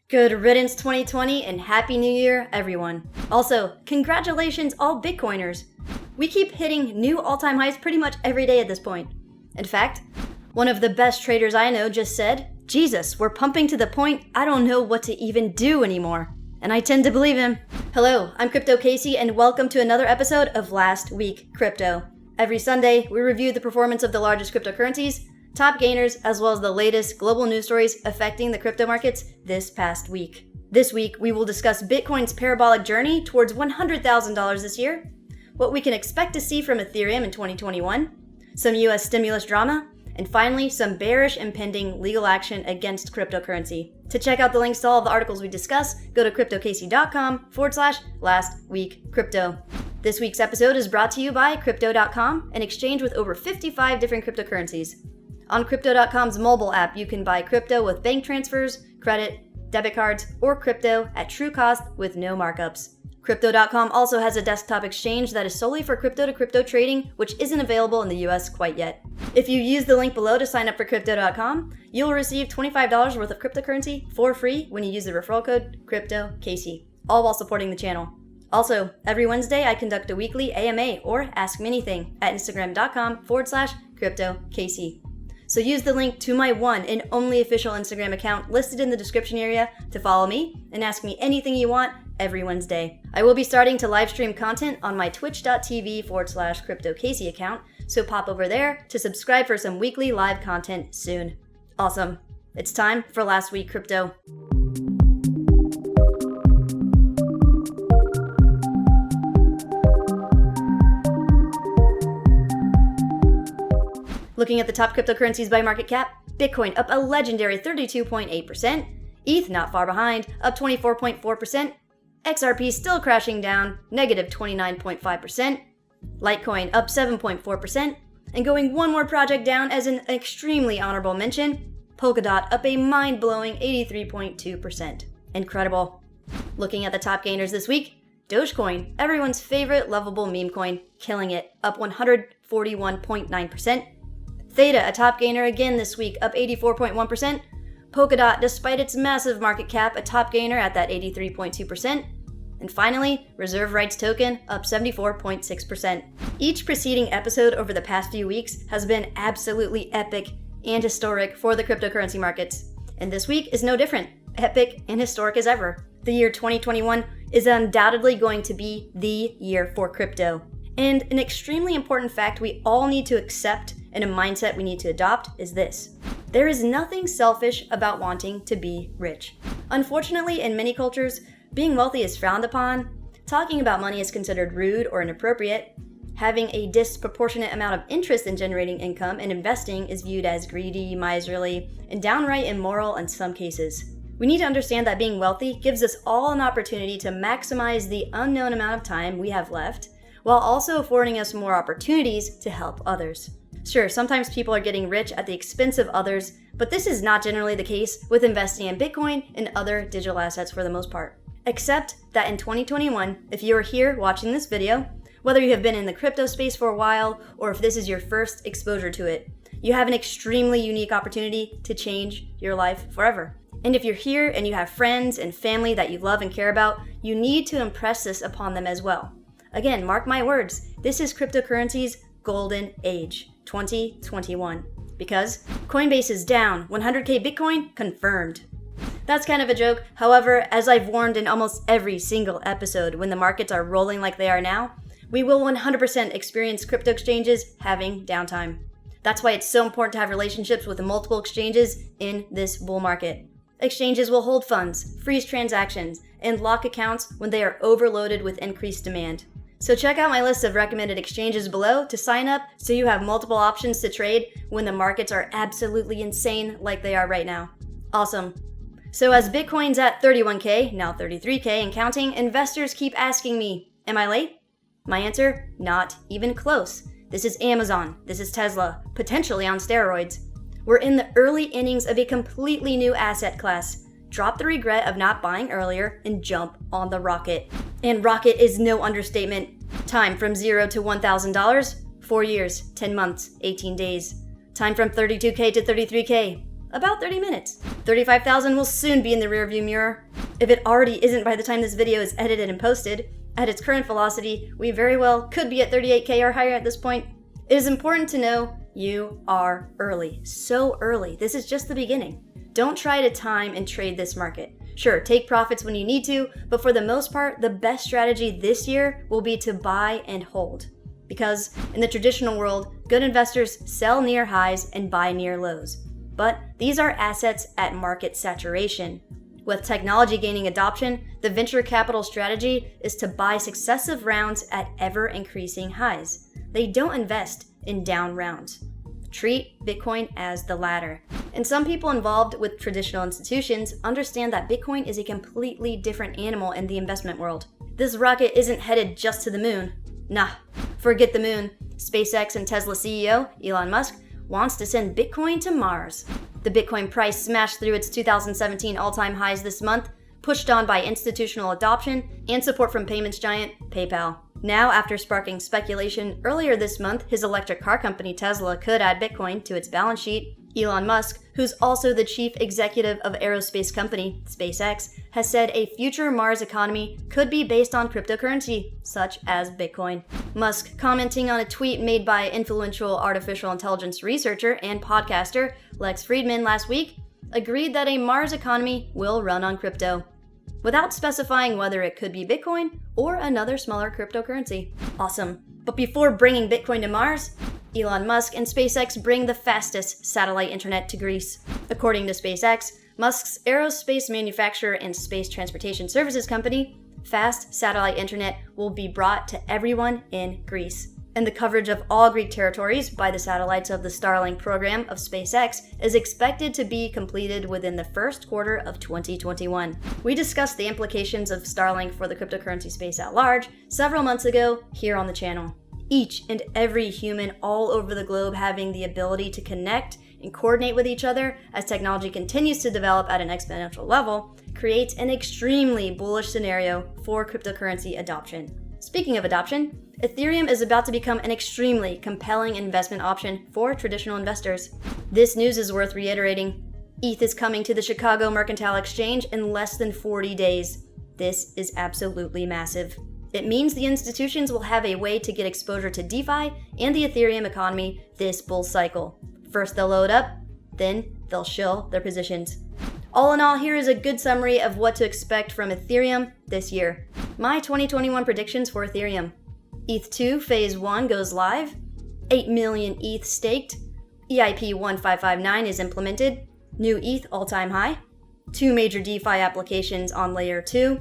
Good riddance 2020 and Happy New Year, everyone. Also, congratulations all Bitcoiners. We keep hitting new all-time highs pretty much every day at this point. In fact, one of the best traders I know just said, "Jesus, we're pumping to the point I don't know what to even do anymore." And I tend to believe him. Hello, I'm Crypto Casey and welcome to another episode of Last Week Crypto. Every Sunday, we review the performance of the largest cryptocurrencies, top gainers, as well as the latest global news stories affecting the crypto markets this past week. This week, we will discuss Bitcoin's parabolic journey towards $100,000 this year, what we can expect to see from Ethereum in 2021, some US stimulus drama, and finally, some bearish impending legal action against cryptocurrency. To check out the links to all of the articles we discuss, go to cryptocasey.com/lastweekcrypto. This week's episode is brought to you by Crypto.com, an exchange with over 55 different cryptocurrencies. On Crypto.com's mobile app, you can buy crypto with bank transfers, credit, debit cards, or crypto at true cost with no markups. Crypto.com also has a desktop exchange that is solely for crypto-to-crypto trading, which isn't available in the US quite yet. If you use the link below to sign up for Crypto.com, you'll receive $25 worth of cryptocurrency for free when you use the referral code CryptoCasey, all while supporting the channel. Also, every Wednesday, I conduct a weekly AMA or Ask Me Anything at Instagram.com/CryptoCasey. So use the link to my one and only official Instagram account listed in the description area to follow me and ask me anything you want every Wednesday. I will be starting to live stream content on my twitch.tv/CryptoCasey account, so pop over there to subscribe for some weekly live content soon. Awesome. It's time for Last Week Crypto. Looking at the top cryptocurrencies by market cap, Bitcoin up a legendary 32.8%, ETH not far behind, up 24.4%, XRP still crashing down, negative 29.5%, Litecoin up 7.4%, and going one more project down as an extremely honorable mention, Polkadot up a mind-blowing 83.2%. Incredible. Looking at the top gainers this week, Dogecoin, everyone's favorite lovable meme coin, killing it, up 141.9%. Theta, a top gainer again this week, up 84.1%. Polkadot, despite its massive market cap, a top gainer at that 83.2%. And finally, Reserve Rights Token, up 74.6%. Each preceding episode over the past few weeks has been absolutely epic and historic for the cryptocurrency markets. And this week is no different, epic and historic as ever. The year 2021 is undoubtedly going to be the year for crypto. And an extremely important fact we all need to accept and a mindset we need to adopt is this: there is nothing selfish about wanting to be rich. Unfortunately, in many cultures, being wealthy is frowned upon, talking about money is considered rude or inappropriate, having a disproportionate amount of interest in generating income and investing is viewed as greedy, miserly, and downright immoral in some cases. We need to understand that being wealthy gives us all an opportunity to maximize the unknown amount of time we have left, while also affording us more opportunities to help others. Sure, sometimes people are getting rich at the expense of others, but this is not generally the case with investing in Bitcoin and other digital assets for the most part. Except that in 2021, if you are here watching this video, whether you have been in the crypto space for a while or if this is your first exposure to it, you have an extremely unique opportunity to change your life forever. And if you're here and you have friends and family that you love and care about, you need to impress this upon them as well. Again, mark my words, this is cryptocurrency's golden age. 2021. Because Coinbase is down, 100k Bitcoin confirmed. That's kind of a joke. However, as I've warned in almost every single episode, when the markets are rolling like they are now, we will 100% experience crypto exchanges having downtime. That's why it's so important to have relationships with multiple exchanges in this bull market. Exchanges will hold funds, freeze transactions, and lock accounts when they are overloaded with increased demand. So check out my list of recommended exchanges below to sign up so you have multiple options to trade when the markets are absolutely insane like they are right now. Awesome. So as Bitcoin's at 31k, now 33k and counting, investors keep asking me, am I late? My answer, not even close. This is Amazon, this is Tesla, potentially on steroids. We're in the early innings of a completely new asset class. Drop the regret of not buying earlier and jump on the rocket. And rocket is no understatement. Time from $0 to $1,000, 4 years, 10 months, 18 days. Time from 32k to 33k, about 30 minutes. 35,000 will soon be in the rearview mirror, if it already isn't by the time this video is edited and posted. At its current velocity, we very well could be at 38K or higher at this point. It is important to know you are early. So early. This is just the beginning. Don't try to time and trade this market. Sure, take profits when you need to, but for the most part, the best strategy this year will be to buy and hold. Because in the traditional world, good investors sell near highs and buy near lows. But these are assets at market saturation. With technology gaining adoption, the venture capital strategy is to buy successive rounds at ever-increasing highs. They don't invest in down rounds. Treat Bitcoin as the latter. And some people involved with traditional institutions understand that Bitcoin is a completely different animal in the investment world. This rocket isn't headed just to the moon. Nah, forget the moon. SpaceX and Tesla CEO, Elon Musk, wants to send Bitcoin to Mars. The Bitcoin price smashed through its 2017 all-time highs this month, pushed on by institutional adoption and support from payments giant PayPal. Now, after sparking speculation earlier this month, his electric car company Tesla could add Bitcoin to its balance sheet, Elon Musk, who's also the chief executive of aerospace company SpaceX, has said a future Mars economy could be based on cryptocurrency, such as Bitcoin. Musk, commenting on a tweet made by influential artificial intelligence researcher and podcaster Lex Fridman last week, agreed that a Mars economy will run on crypto, without specifying whether it could be Bitcoin or another smaller cryptocurrency. Awesome. But before bringing Bitcoin to Mars, Elon Musk and SpaceX bring the fastest satellite internet to Greece. According to SpaceX, Musk's aerospace manufacturer and space transportation services company, fast satellite internet will be brought to everyone in Greece. And the coverage of all Greek territories by the satellites of the Starlink program of SpaceX is expected to be completed within the first quarter of 2021. We discussed the implications of Starlink for the cryptocurrency space at large several months ago here on the channel. Each and every human all over the globe having the ability to connect and coordinate with each other as technology continues to develop at an exponential level creates an extremely bullish scenario for cryptocurrency adoption. Speaking of adoption, Ethereum is about to become an extremely compelling investment option for traditional investors. This news is worth reiterating. ETH is coming to the Chicago Mercantile Exchange in less than 40 days. This is absolutely massive. It means the institutions will have a way to get exposure to DeFi and the Ethereum economy this bull cycle. First they'll load up, then they'll shill their positions. All in all, here is a good summary of what to expect from Ethereum this year. My 2021 predictions for Ethereum. ETH2 Phase 1 goes live. 8 million ETH staked. EIP 1559 is implemented. New ETH all-time high. 2 major DeFi applications on Layer 2.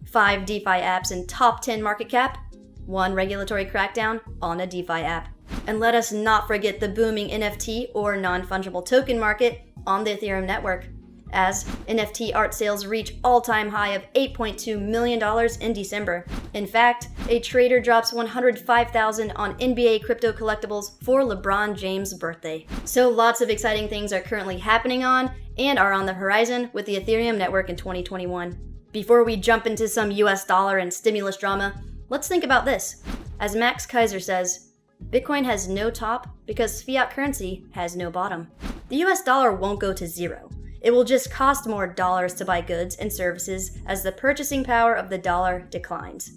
5 DeFi apps in top 10 market cap. 1 regulatory crackdown on a DeFi app. And let us not forget the booming NFT or non-fungible token market on the Ethereum network, as NFT art sales reach all-time high of $8.2 million in December. In fact, a trader drops $105,000 on NBA crypto collectibles for LeBron James' birthday. So lots of exciting things are currently happening on and are on the horizon with the Ethereum network in 2021. Before we jump into some US dollar and stimulus drama, let's think about this. As Max Kaiser says, Bitcoin has no top because fiat currency has no bottom. The US dollar won't go to zero. It will just cost more dollars to buy goods and services as the purchasing power of the dollar declines.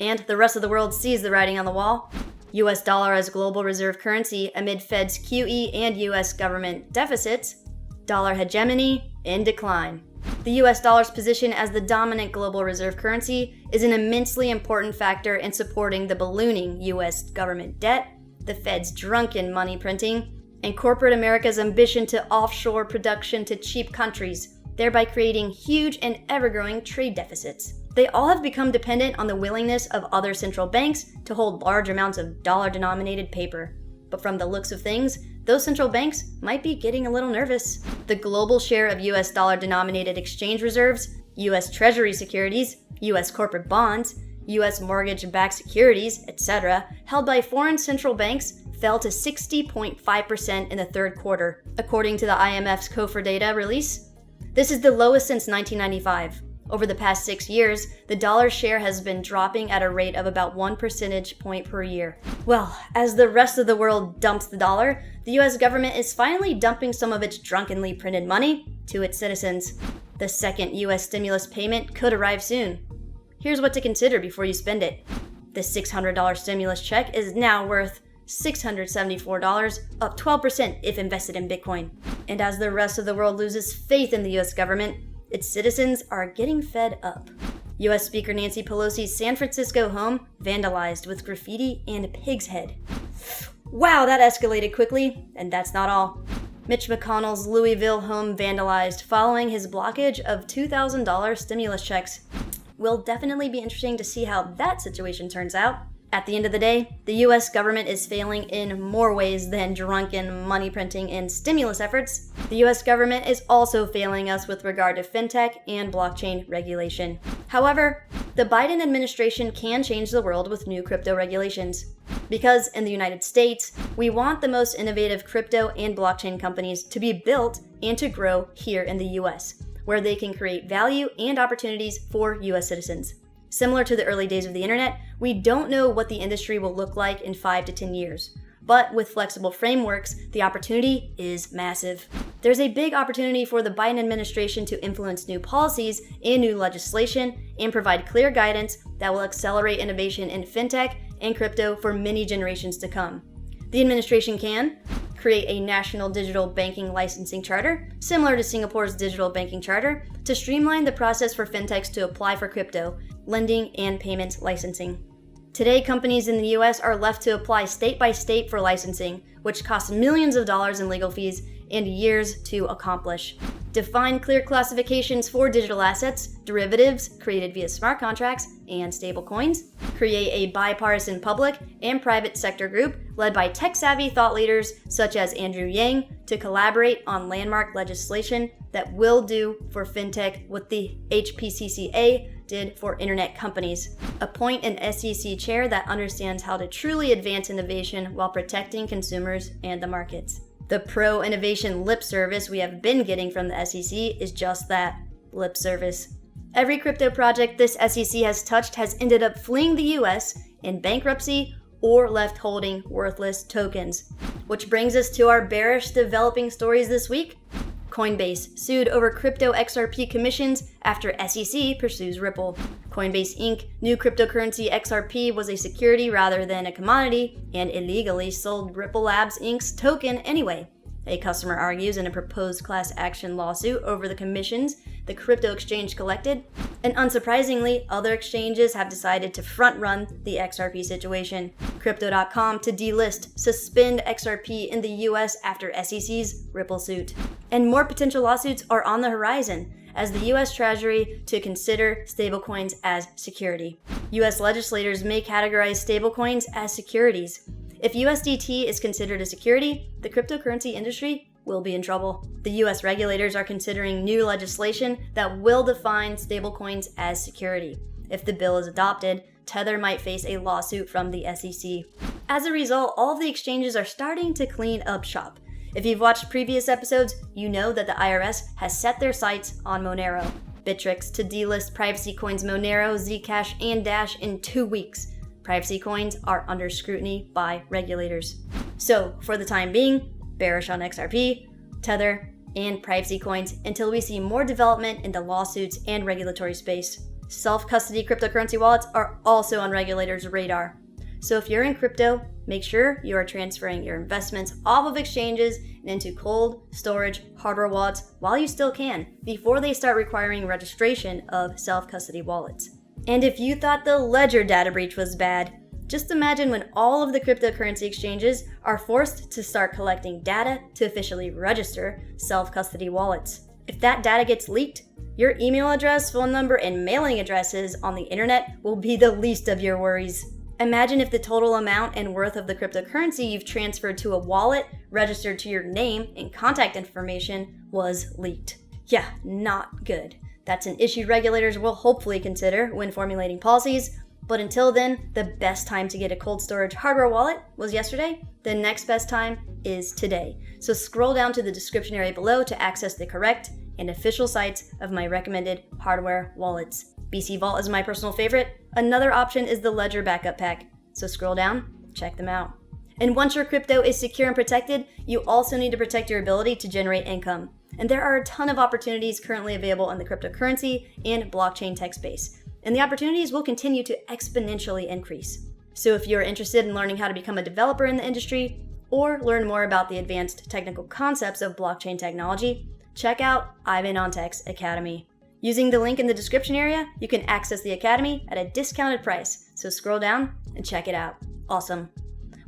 And the rest of the world sees the writing on the wall. US dollar as global reserve currency amid Fed's QE and US government deficits. Dollar hegemony in decline. The US dollar's position as the dominant global reserve currency is an immensely important factor in supporting the ballooning US government debt, the Fed's drunken money printing, and corporate America's ambition to offshore production to cheap countries, thereby creating huge and ever-growing trade deficits. They all have become dependent on the willingness of other central banks to hold large amounts of dollar-denominated paper. But from the looks of things, those central banks might be getting a little nervous. The global share of US dollar-denominated exchange reserves, US Treasury securities, US corporate bonds, US mortgage-backed securities, etc., held by foreign central banks fell to 60.5% in the third quarter, according to the IMF's COFR data release. This is the lowest since 1995. Over the past 6 years, the dollar share has been dropping at a rate of about 1 percentage point per year. Well, as the rest of the world dumps the dollar, the US government is finally dumping some of its drunkenly printed money to its citizens. The second US stimulus payment could arrive soon. Here's what to consider before you spend it. The $600 stimulus check is now worth $674, up 12% if invested in Bitcoin. And as the rest of the world loses faith in the US government, its citizens are getting fed up. US Speaker Nancy Pelosi's San Francisco home vandalized with graffiti and a pig's head. Wow, that escalated quickly, and that's not all. Mitch McConnell's Louisville home vandalized following his blockage of $2,000 stimulus checks. Will definitely be interesting to see how that situation turns out. At the end of the day, the US government is failing in more ways than drunken money printing and stimulus efforts. The US government is also failing us with regard to fintech and blockchain regulation. However, the Biden administration can change the world with new crypto regulations. Because in the United States, we want the most innovative crypto and blockchain companies to be built and to grow here in the US, where they can create value and opportunities for US citizens. Similar to the early days of the internet, we don't know what the industry will look like in 5 to 10 years. But with flexible frameworks, the opportunity is massive. There's a big opportunity for the Biden administration to influence new policies and new legislation and provide clear guidance that will accelerate innovation in fintech and crypto for many generations to come. The administration can create a national digital banking licensing charter, similar to Singapore's digital banking charter, to streamline the process for fintechs to apply for crypto, lending, and payment licensing. Today, companies in the US are left to apply state by state for licensing, which costs millions of dollars in legal fees and years to accomplish. Define clear classifications for digital assets, derivatives created via smart contracts, and stablecoins. Create a bipartisan public and private sector group led by tech-savvy thought leaders such as Andrew Yang to collaborate on landmark legislation that will do for fintech what the HPCCA did for internet companies. Appoint an SEC chair that understands how to truly advance innovation while protecting consumers and the markets. The pro-innovation lip service we have been getting from the SEC is just that, lip service. Every crypto project this SEC has touched has ended up fleeing the US in bankruptcy or left holding worthless tokens. Which brings us to our bearish developing stories this week. Coinbase sued over crypto XRP commissions after SEC pursues Ripple. Coinbase Inc. new cryptocurrency XRP was a security rather than a commodity and illegally sold Ripple Labs Inc.'s token anyway. A customer argues in a proposed class action lawsuit over the commissions the crypto exchange collected, and unsurprisingly, other exchanges have decided to front-run the XRP situation. Crypto.com to delist Suspend XRP in the US after SEC's Ripple suit. And more potential lawsuits are on the horizon as the US Treasury to consider stablecoins as security. US legislators may categorize stablecoins as securities. If USDT is considered a security, the cryptocurrency industry will be in trouble. The US regulators are considering new legislation that will define stablecoins as security. If the bill is adopted, Tether might face a lawsuit from the SEC. As a result, all of the exchanges are starting to clean up shop. If you've watched previous episodes, you know that the IRS has set their sights on Monero. Bittrex to delist privacy coins Monero, Zcash, and Dash in 2 weeks. Privacy coins are under scrutiny by regulators. So, for the time being, bearish on XRP, Tether, and privacy coins until we see more development in the lawsuits and regulatory space. Self-custody cryptocurrency wallets are also on regulators' radar. So if you're in crypto, make sure you are transferring your investments off of exchanges and into cold storage hardware wallets while you still can, before they start requiring registration of self-custody wallets. And if you thought the Ledger data breach was bad, just imagine when all of the cryptocurrency exchanges are forced to start collecting data to officially register self-custody wallets. If that data gets leaked, your email address, phone number, and mailing addresses on the internet will be the least of your worries. Imagine if the total amount and worth of the cryptocurrency you've transferred to a wallet registered to your name and contact information was leaked. Yeah, not good. That's an issue regulators will hopefully consider when formulating policies. But until then, the best time to get a cold storage hardware wallet was yesterday. The next best time is today. So scroll down to the description area below to access the correct and official sites of my recommended hardware wallets. BC Vault is my personal favorite. Another option is the Ledger Backup Pack. So scroll down, check them out. And once your crypto is secure and protected, you also need to protect your ability to generate income. And there are a ton of opportunities currently available in the cryptocurrency and blockchain tech space. And the opportunities will continue to exponentially increase. So if you're interested in learning how to become a developer in the industry, or learn more about the advanced technical concepts of blockchain technology, check out Ivan on Tech's Academy. Using the link in the description area, you can access the Academy at a discounted price. So scroll down and check it out. Awesome.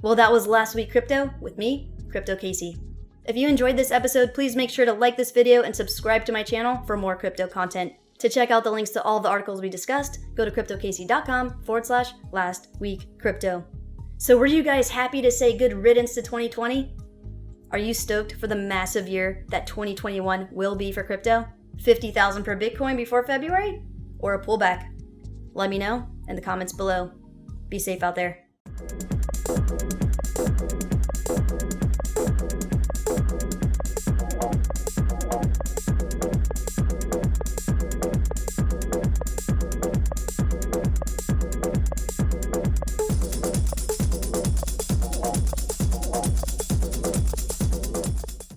Well, that was Last Week Crypto with me, Crypto Casey. If you enjoyed this episode, please make sure to like this video and subscribe to my channel for more crypto content. To check out the links to all the articles we discussed, go to cryptocasey.com/lastweekcrypto. So were you guys happy to say good riddance to 2020? Are you stoked for the massive year that 2021 will be for crypto? 50,000 per Bitcoin before February? Or a pullback? Let me know in the comments below. Be safe out there.